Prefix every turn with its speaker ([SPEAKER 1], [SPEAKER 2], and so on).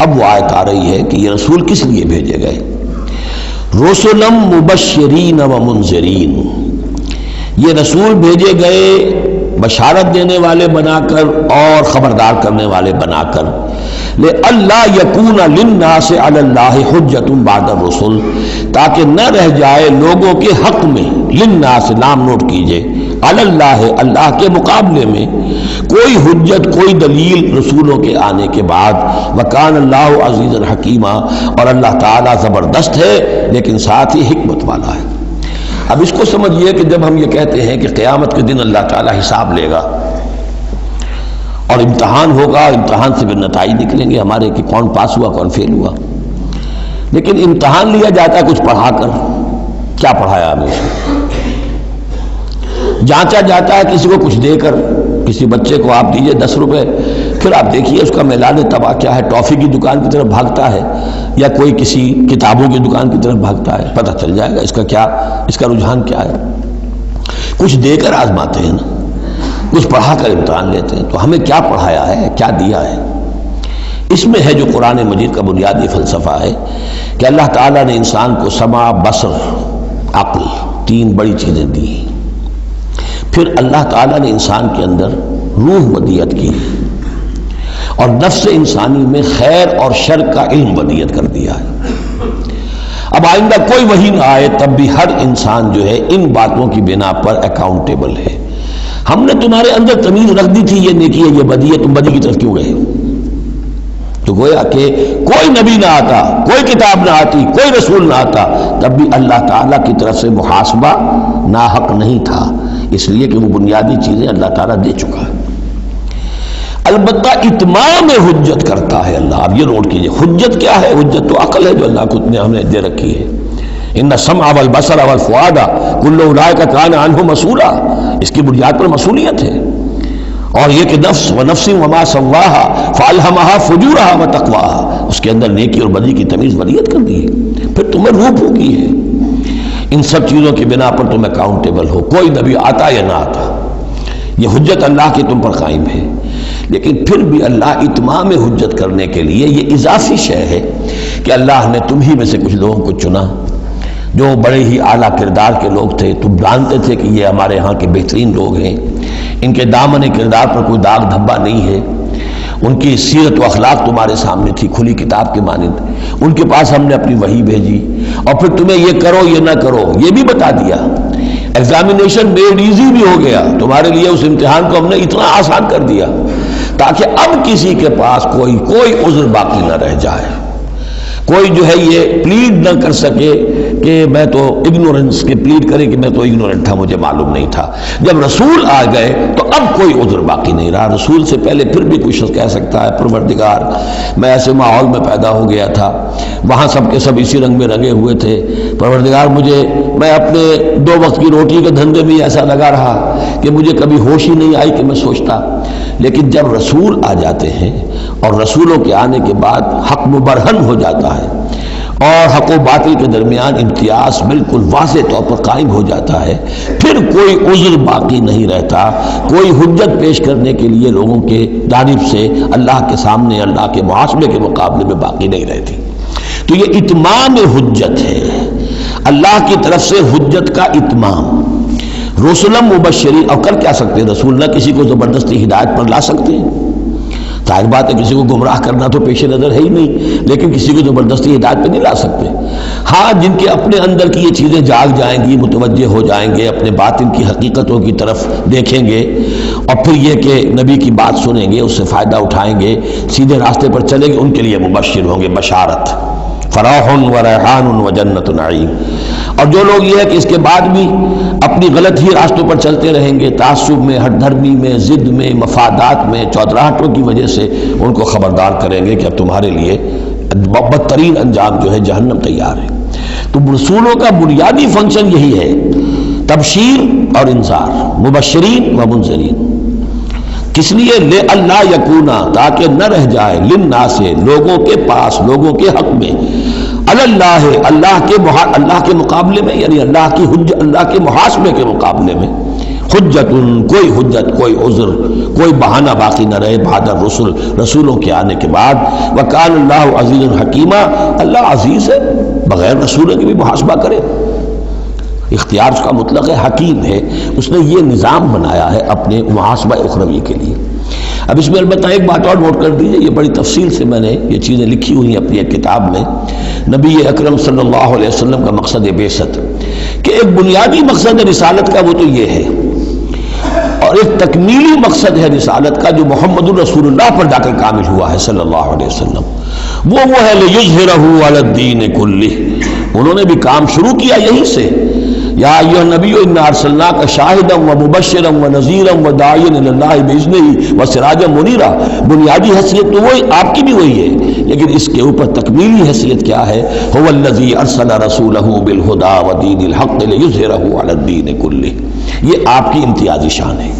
[SPEAKER 1] اب وہ آیت آ رہی ہے کہ یہ رسول کس لیے بھیجے گئے؟ رسلا مبشرین و منذرین، یہ رسول بھیجے گئے بشارت دینے والے بنا کر اور خبردار کرنے والے بنا کر، لئلا یکون للناس علی اللہ حجۃ بعد الرسل، تاکہ نہ رہ جائے لوگوں کے حق میں، للناس لام نوٹ کیجئے، علی اللہ اللہ کے مقابلے میں کوئی حجت کوئی دلیل رسولوں کے آنے کے بعد، وکان اللہ عزیزا حکیما، اور اللہ تعالیٰ زبردست ہے لیکن ساتھ ہی حکمت والا ہے۔ اب اس کو سمجھیے کہ جب ہم یہ کہتے ہیں کہ قیامت کے دن اللہ تعالیٰ حساب لے گا اور امتحان ہوگا، امتحان سے پھر نتائج نکلیں گے ہمارے کہ کون پاس ہوا کون فیل ہوا، لیکن امتحان لیا جاتا ہے کچھ پڑھا کر، کیا پڑھایا ہمیں؟ جانچا جاتا ہے کسی کو کچھ دے کر، کسی بچے کو آپ دیجئے 10 روپے، پھر آپ دیکھیے اس کا میلان طبع کیا ہے، ٹافی کی دکان کی طرف بھاگتا ہے یا کوئی کسی کتابوں کی دکان کی طرف بھاگتا ہے، پتہ چل جائے گا اس کا کیا، اس کا رجحان کیا ہے۔ کچھ دے کر آزماتے ہیں نا، کچھ پڑھا کر امتحان لیتے ہیں، تو ہمیں کیا پڑھایا ہے، کیا دیا ہے؟ اس میں ہے جو قرآن مجید کا بنیادی فلسفہ ہے کہ اللہ تعالیٰ نے انسان کو سمع، بصر، عقل، 3 بڑی چیزیں دی، پھر اللہ تعالیٰ نے انسان کے اندر روح ودیت کی اور نفس انسانی میں خیر اور شر کا علم ودیت کر دیا ہے۔ اب آئندہ کوئی وحی نہ آئے تب بھی ہر انسان جو ہے ان باتوں کی بنا پر اکاؤنٹیبل ہے۔ ہم نے تمہارے اندر تمیز رکھ دی تھی، یہ نیکی ہے یہ بدی ہے، تم بدی کی طرف کیوں گئے؟ تو گویا کہ کوئی نبی نہ آتا، کوئی کتاب نہ آتی، کوئی رسول نہ آتا، تب بھی اللہ تعالیٰ کی طرف سے محاسبہ ناحق نہیں تھا، اس لیے کہ وہ بنیادی چیزیں اللہ تعالیٰ دے چکا ہے۔ البتہ اتمام حجت کرتا ہے اللہ۔ اب یہ نوٹ کیجئے، حجت کیا ہے؟ حجت تو عقل ہے جو اللہ کو ہم نے دے رکھی ہے۔ ان السمع والبصر والفؤاد کل اولئک کان عنہ مسئولا، اس کی بنیاد پر مسئولیت ہے۔ اور یہ کہ نفس ونفس وما سواها فالہمها فجورها وتقواها، اس کے اندر نیکی اور بدی کی تمیز ودیت کر دی ہے، پھر تمہیں روح پھونکی ہے۔ ان سب چیزوں کی بنا پر تم اکاؤنٹیبل ہو، کوئی نبی آتا یا نہ آتا، یہ حجت اللہ کی تم پر قائم ہے۔ لیکن پھر بھی اللہ اتمام حجت کرنے کے لیے یہ اضافی شے ہے کہ اللہ نے تم ہی میں سے کچھ لوگوں کو چنا جو بڑے ہی اعلیٰ کردار کے لوگ تھے، تم جانتے تھے کہ یہ ہمارے ہاں کے بہترین لوگ ہیں، ان کے دامن کردار پر کوئی داغ دھبا نہیں ہے، ان کی سیرت و اخلاق تمہارے سامنے تھی کھلی کتاب کے مانند، ان کے پاس ہم نے اپنی وحی بھیجی، اور پھر تمہیں یہ کرو یہ نہ کرو یہ بھی بتا دیا۔ ایگزامینیشن میڈ ایزی بھی ہو گیا تمہارے لیے، اس امتحان کو ہم نے اتنا آسان کر دیا تاکہ اب کسی کے پاس کوئی عذر باقی نہ رہ جائے، کوئی جو ہے یہ پلیڈ نہ کر سکے کہ میں تو اگنورنس کے پلیڈ کرے کہ میں تو اگنورنٹ تھا، مجھے معلوم نہیں تھا۔ جب رسول آ گئے تو اب کوئی عذر باقی نہیں رہا۔ رسول سے پہلے پھر بھی کوئی شخص کہہ سکتا ہے پروردگار میں ایسے ماحول میں پیدا ہو گیا تھا، وہاں سب کے سب اسی رنگ میں رنگے ہوئے تھے، پروردگار میں اپنے 2 وقت کی روٹی کے دھندے میں ایسا لگا رہا کہ مجھے کبھی ہوش ہی نہیں آئی کہ میں سوچتا۔ لیکن جب رسول آ جاتے ہیں اور رسولوں کے آنے کے بعد حق مبرہن ہو جاتا ہے اور حق و باطل کے درمیان امتیاز بالکل واضح طور پر قائم ہو جاتا ہے، پھر کوئی عذر باقی نہیں رہتا، کوئی حجت پیش کرنے کے لیے لوگوں کے جانب سے اللہ کے سامنے اللہ کے محاسبے کے مقابلے میں باقی نہیں رہتی۔ تو یہ اتمام حجت ہے، اللہ کی طرف سے حجت کا اتمام۔ رسلا مبشرین، اور کر کیا سکتے ہیں رسول؟ نہ کسی کو زبردستی ہدایت پر لا سکتے ہیں، ظاہر بات ہے کسی کو گمراہ کرنا تو پیش نظر ہے ہی نہیں، لیکن کسی کو زبردستی ہدایت پہ نہیں لا سکتے۔ ہاں جن کے اپنے اندر کی یہ چیزیں جاگ جائیں گی، متوجہ ہو جائیں گے، اپنے باطن کی حقیقتوں کی طرف دیکھیں گے اور پھر یہ کہ نبی کی بات سنیں گے، اس سے فائدہ اٹھائیں گے، سیدھے راستے پر چلیں گے، ان کے لیے مبشر ہوں گے، بشارت، فراح و ریحان و جنت نعیم۔ اور جو لوگ یہ ہے کہ اس کے بعد بھی اپنی غلط ہی راستوں پر چلتے رہیں گے، تعصب میں، ہٹ دھرمی میں، ضد میں، مفادات میں، چودراہٹوں کی وجہ سے، ان کو خبردار کریں گے کہ اب تمہارے لیے بدترین انجام جو ہے جہنم تیار ہے۔ تو رسولوں کا بنیادی فنکشن یہی ہے، تبشیر اور انذار، مبشرین و منذرین۔ کس لیے؟ لے اللہ یکونا، تاکہ نہ رہ جائے، للناس، لوگوں کے پاس، لوگوں کے حق میں، اللہ اللہ کے مقابلے میں، یعنی اللہ کے محاسبے کے مقابلے میں، حجت، کوئی حجت، کوئی عذر، کوئی بہانہ باقی نہ رہے بعد الرسل، رسولوں کے آنے کے بعد۔ وکان اللہ عزیز حکیمہ، اللہ عزیز ہے، بغیر رسولوں کے بھی محاسبہ کرے، اختیار اس کا مطلق ہے، حکیم ہے، اس نے یہ نظام بنایا ہے اپنے محاسبہ اخروی کے لیے۔ اب اس میں البتہ ایک بات اور نوٹ کر دیجئے، یہ بڑی تفصیل سے میں نے یہ چیزیں لکھی ہوئی ہیں اپنی ایک کتاب میں، نبی اکرم صلی اللہ علیہ وسلم کا مقصد بعثت، کہ ایک بنیادی مقصد رسالت کا وہ تو یہ ہے، اور ایک تکمیلی مقصد ہے رسالت کا جو محمد الرسول اللہ پر جا کر کامل ہوا ہے صلی اللہ علیہ وسلم، وہ ہے لِيُظْهِرَهُ عَلَى الدِّينِ كُلِّهِ۔ انہوں نے بھی کام شروع کیا یہیں سے، یا ایھا النبی انا ارسلناک شاہدا ومبشرا ونذیرا وداعیا الی اللہ باذنہ وسراجا منیرا۔ بنیادی حیثیت تو وہی آپ کی بھی وہی ہے، لیکن اس کے اوپر تکمیلی حیثیت کیا ہے؟ هو الذی ارسل رسولہ بالہدی ودین الحق لیظہرہ علی الدین کلہ۔ یہ آپ کی امتیازی شان ہے۔